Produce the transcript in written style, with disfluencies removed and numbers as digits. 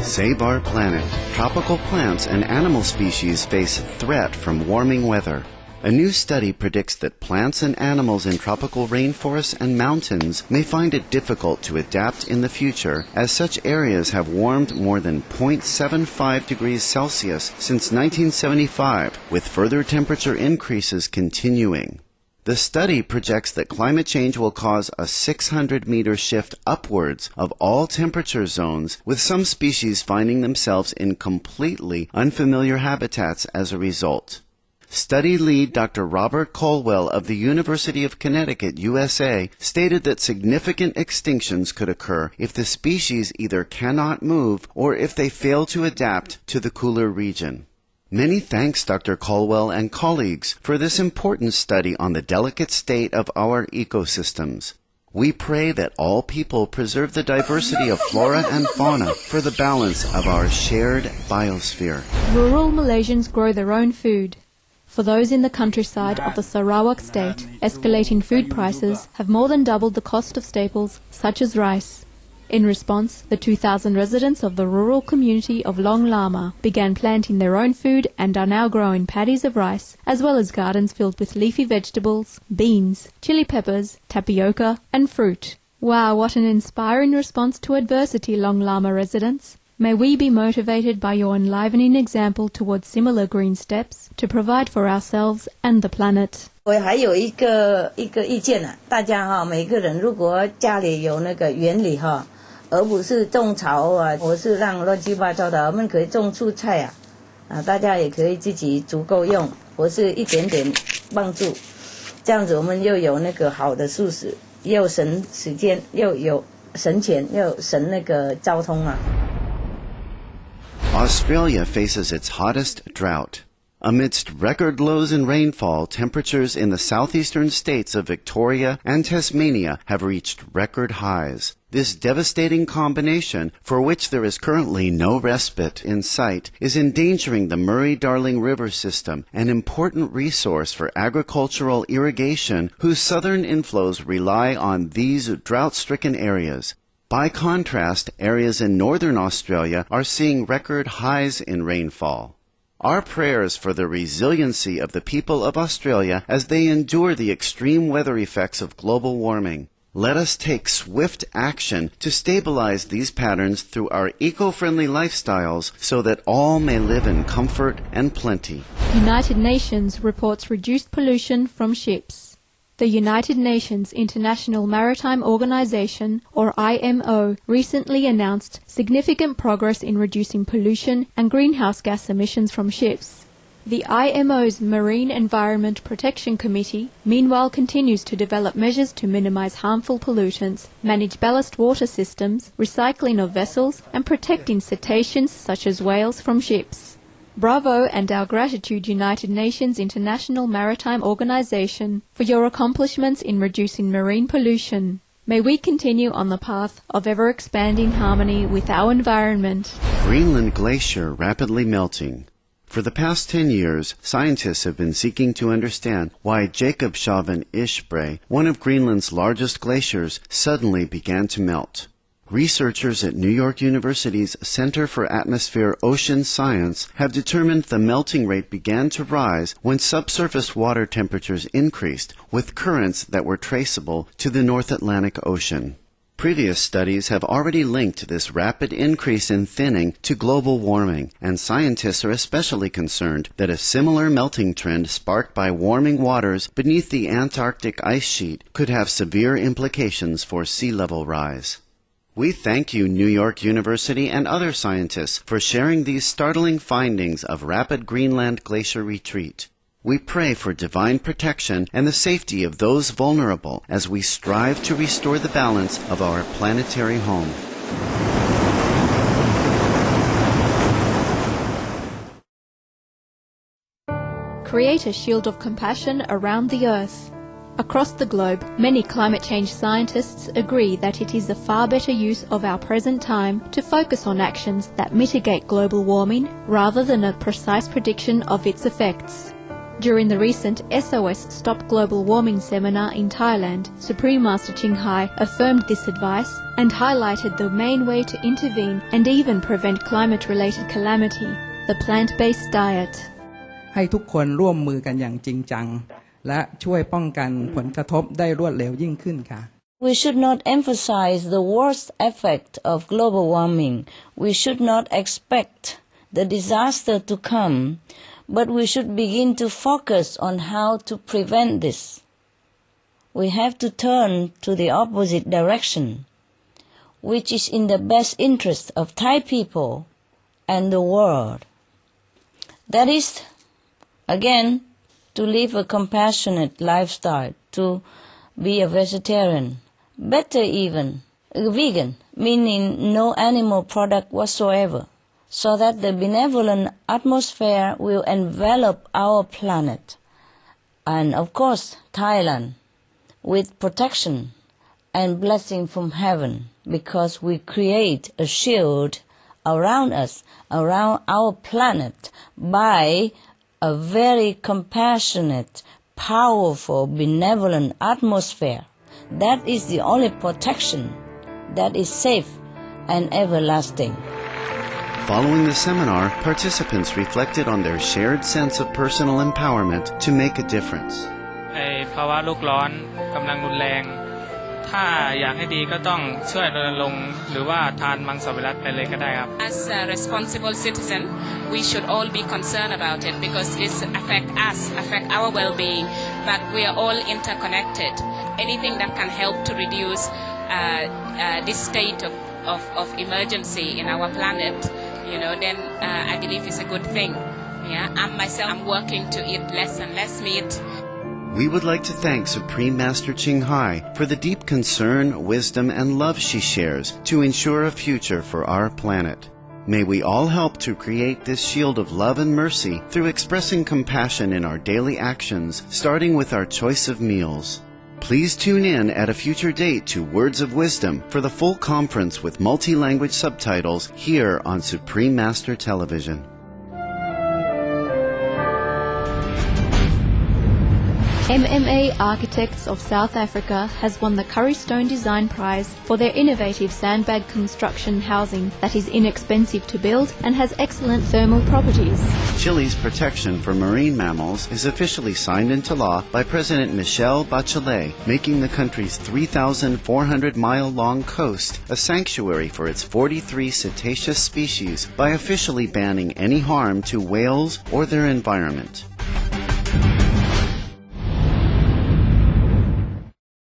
Save our planet. Tropical plants and animal species face threat from warming weather. A new study predicts that plants and animals in tropical rainforests and mountains may find it difficult to adapt in the future, as such areas have warmed more than 0.75 degrees Celsius since 1975, with further temperature increases continuing. The study projects that climate change will cause a 600-meter shift upwards of all temperature zones, with some species finding themselves in completely unfamiliar habitats as a result. Study lead Dr. Robert Colwell of the University of Connecticut, USA, stated that significant extinctions could occur if the species either cannot move or if they fail to adapt to the cooler region. Many thanks, Dr. Colwell and colleagues, for this important study on the delicate state of our ecosystems. We pray that all people preserve the diversity of flora and fauna for the balance of our shared biosphere. Rural Malaysians grow their own food. For those in the countryside of the Sarawak state, escalating food prices have more than doubled the cost of staples such as rice. In response, the 2,000 residents of the rural community of Long Lama began planting their own food and are now growing paddies of rice, as well as gardens filled with leafy vegetables, beans, chili peppers, tapioca, and fruit. Wow, what an inspiring response to adversity, Long Lama residents! May we be motivated by your enlivening example towards similar green steps to provide for ourselves and the planet. 我还有一个意见啊，大家每个人如果家里有那个园里而不是种草啊，或是让乱七八糟的，我们可以种蔬菜啊，大家也可以自己足够用，或是一点点帮助，这样子我们又有那个好的素食，又省时间，又有省钱，又省那个交通啊。Australia faces its hottest drought. Amidst record lows in rainfall, temperatures in the southeastern states of Victoria and Tasmania have reached record highs. This devastating combination, for which there is currently no respite in sight, is endangering the Murray-Darling River system, an important resource for agricultural irrigation whose southern inflows rely on these drought-stricken areas. By contrast, areas in northern Australia are seeing record highs in rainfall. Our prayers for the resiliency of the people of Australia as they endure the extreme weather effects of global warming. Let us take swift action to stabilize these patterns through our eco-friendly lifestyles so that all may live in comfort and plenty. United Nations reports reduced pollution from ships. The United Nations International Maritime Organization, or IMO, recently announced significant progress in reducing pollution and greenhouse gas emissions from ships. The IMO's Marine Environment Protection Committee, meanwhile, continues to develop measures to minimize harmful pollutants, manage ballast water systems, recycling of vessels, and protecting cetaceans such as whales from ships. Bravo and our gratitude, United Nations International Maritime Organization, for your accomplishments in reducing marine pollution. May we continue on the path of ever-expanding harmony with our environment. Greenland Glacier rapidly melting. For the past 10 years, scientists have been seeking to understand why Jakobshavn Isbrae, one of Greenland's largest glaciers, suddenly began to melt. Researchers at New York University's Center for Atmosphere Ocean Science have determined the melting rate began to rise when subsurface water temperatures increased, with currents that were traceable to the North Atlantic Ocean. Previous studies have already linked this rapid increase in thinning to global warming, and scientists are especially concerned that a similar melting trend sparked by warming waters beneath the Antarctic ice sheet could have severe implications for sea level rise. We thank you, New York University and other scientists, for sharing these startling findings of rapid Greenland glacier retreat. We pray for divine protection and the safety of those vulnerable as we strive to restore the balance of our planetary home. Create a shield of compassion around the Earth. Across the globe, many climate change scientists agree that it is a far better use of our present time to focus on actions that mitigate global warming rather than a precise prediction of its effects. During the recent SOS Stop Global Warming seminar in Thailand, Supreme Master Ç²ó눗 affirmed this advice and highlighted the main way to intervene and even prevent climate-related calamity, the plant-based diet. ให้ทุกคนร่วมมือกันอย่างจริงจังและช่วยป้องกันผลกระทบได้รวดเร็วยิ่งขึ้นค่ะ We should not emphasize the worst effect of global warming. We should not expect the disaster to come, but we should begin to focus on how to prevent this. We have to turn to the opposite direction, which is in the best interest of Thai people and the world. That is, again, to live a compassionate lifestyle, to be a vegetarian, better even, a vegan, meaning no animal product whatsoever, so that the benevolent atmosphere will envelop our planet, and of course Thailand, with protection and blessing from heaven, because we create a shield around us, around our planet, by a very compassionate, powerful, benevolent atmosphere. That is the only protection that is safe and everlasting. Following the seminar, participants reflected on their shared sense of personal empowerment to make a difference. ภาวะโลกร้อนกำลังรุนแรงถ้าอยากให้ดีก็ต้องช่วยรณรงค์หรือว่าทานมังสวิรัติไปเลยก็ได้ครับ As a responsible citizen, we should all be concerned about it because this affect us, affect our well-being, but we are all interconnected. Anything that can help to reduce this state of emergency in our planet, then I believe it's a good thing. Yeah, I'm working to eat less and less meat. We would like to thank Supreme Master Ç²óዀ for the deep concern, wisdom, and love she shares to ensure a future for our planet. May we all help to create this shield of love and mercy through expressing compassion in our daily actions, starting with our choice of meals. Please tune in at a future date to Words of Wisdom for the full conference with multi-language subtitles here on Supreme Master Television. MMA Architects of South Africa has won the Curry Stone Design Prize for their innovative sandbag construction housing that is inexpensive to build and has excellent thermal properties. Chile's protection for marine mammals is officially signed into law by President Michelle Bachelet, making the country's 3,400-mile-long coast a sanctuary for its 43 cetaceous species by officially banning any harm to whales or their environment.